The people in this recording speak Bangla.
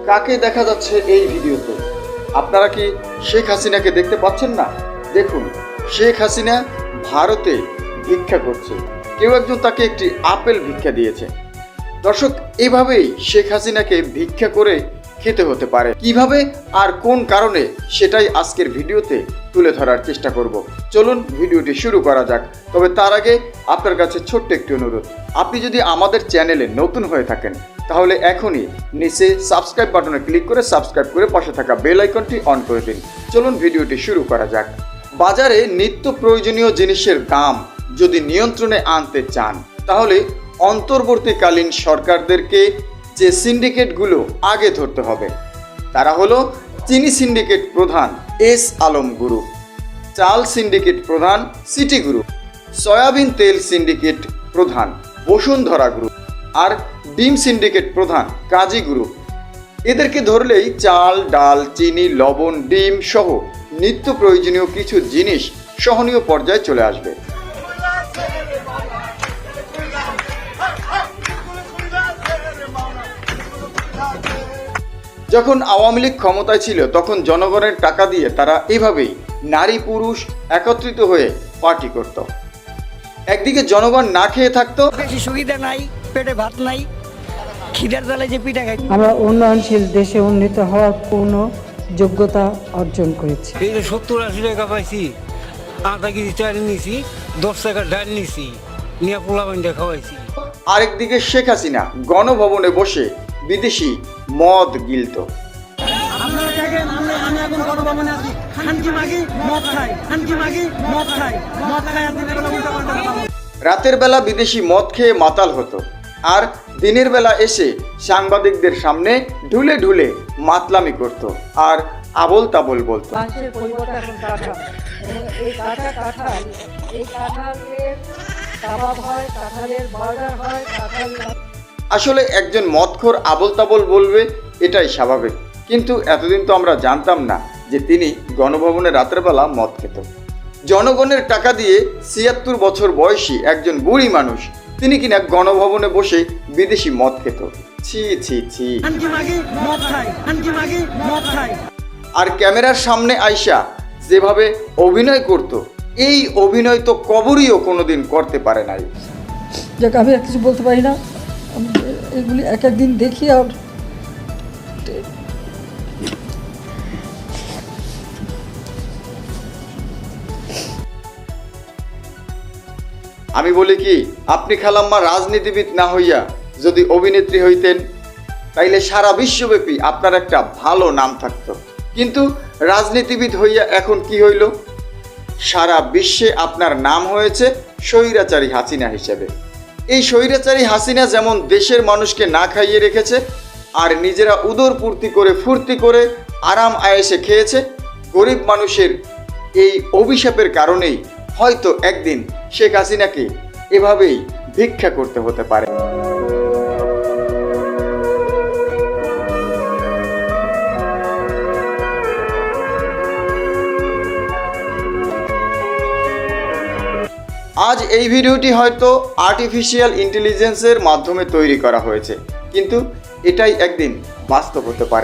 কাকে দেখা যাচ্ছে এই ভিডিওতে? আপনারা কি শেখ হাসিনাকে দেখতে পাচ্ছেন না? দেখুন, শেখ হাসিনা ভারতে ভিক্ষা করছে। কেউ একজন তাকে একটি আপেল ভিক্ষা দিয়েছে। দর্শক, এভাবেই শেখ হাসিনাকে ভিক্ষা করে খেতে হতে পারে। কিভাবে আর কোন কারণে, সেটাই আজকের ভিডিওতে তুলে ধরার চেষ্টা করব। চলুন ভিডিওটি শুরু করা যাক। তবে তার আগে আপনার কাছে ছোট্ট একটি অনুরোধ, আপনি যদি আমাদের চ্যানেলে নতুন হয়ে থাকেন তাহলে এখনই নিচে সাবস্ক্রাইব বাটনে ক্লিক করে সাবস্ক্রাইব করে পাশে থাকা বেল আইকনটি অন করে দিন। চলুন ভিডিওটি শুরু করা যাক। বাজারে নিত্য প্রয়োজনীয় জিনিসের দাম যদি নিয়ন্ত্রণে আনতে চান তাহলে অন্তর্বর্তীকালীন সরকারদেরকে যে সিন্ডিকেটগুলো আগে ধরতে হবে তারা হলো চিনি সিন্ডিকেট প্রধান এস আলম গ্রুপ, চাল সিন্ডিকেট প্রধান সিটি গ্রুপ, সয়াবিন তেল সিন্ডিকেট প্রধান বসুন্ধরা গ্রুপ আর ডিম সিন্ডিকেট প্রধান কাজী গ্রুপ। এদেরকে ধরলেই চাল, ডাল, চিনি, লবণ, ডিম সহ নিত্য প্রয়োজনীয় কিছু জিনিস সহনীয় পর্যায়ে চলে আসবে। যখন আওয়ামী লীগ ক্ষমতায় ছিল তখন জনগণের টাকা দিয়ে তারা এভাবেই নারী পুরুষ একত্রিত হয়ে পার্টি করত। একদিকে জনগণ না খেয়ে থাকতো, বেশি সুবিধা নাই, পেটে ভাত নাই, খিদার জ্বালায় যে পিঠা খাই। আমরা উন্নয়নশীল দেশে উন্নীত হওয়ার পূর্ণ যোগ্যতা অর্জন করেছি। এই যে 70-80 টাকা পাইছি, আধা কেজি চাল নিছি, 10 টাকা ডাল নিছি, নিয়ে পোলা বান্ধা খাওয়াইছি। আরেকদিকে শেখ হাসিনা গণভবনে বসে বিদেশি মদ গিলত। রাতের বেলা বিদেশি মদ খেয়ে মাতাল হতো আর দিনের বেলা এসে সাংবাদিকদের সামনে ঢুলে ঢুলে মাতলামি করত আর আবোল তাবোল বলতো। আসলে একজন মদখোর আবোল তাবোল বলবে, এটাই স্বাভাবিক। কিন্তু এতদিন তো আমরা জানতাম না যে তিনি গণভবনে রাতের বেলা মদ খেত। জনগণের টাকা দিয়ে ৭৬ বছর বয়সী একজন বুড়ি মানুষ তিনি কিনা গণভবনে বসে বিদেশি মদ খেত। ছি ছি ছি। আর ক্যামেরার সামনে আইসা যেভাবে অভিনয় করত, এই অভিনয় তো কবরীও কোনোদিন করতে পারে নাই। যাক, আমি আর কিছু বলতে পারি না। এগুলি এক একদিন দেখি আর আমি বলি কি, আপনি খালাম্মা রাজনীতিবিদ না হইয়া যদি অভিনেত্রী হইতেন তাইলে সারা বিশ্বব্যাপী আপনার একটা ভালো নাম থাকতো। কিন্তু রাজনীতিবিদ হইয়া এখন কি হইল? সারা বিশ্বে আপনার নাম হয়েছে স্বৈরাচারী হাসিনা হিসেবে। এই স্বৈরাচারী হাসিনা যেমন দেশের মানুষকে না খাইয়ে রেখেছে আর নিজেরা উদরপূর্তি করে ফুর্তি করে আরাম আয়েসে খেয়েছে, গরিব মানুষের এই অভিশাপের কারণেই হয়তো একদিন শেখ হাসিনাকে এভাবেই ভিক্ষা করতে হতে পারে। আজ এই ভিডিওটি হয়তো আর্টিফিশিয়াল ইন্টেলিজেন্সের মাধ্যমে তৈরি করা হয়েছে, কিন্তু এটাই একদিন বাস্তব হতে পারে।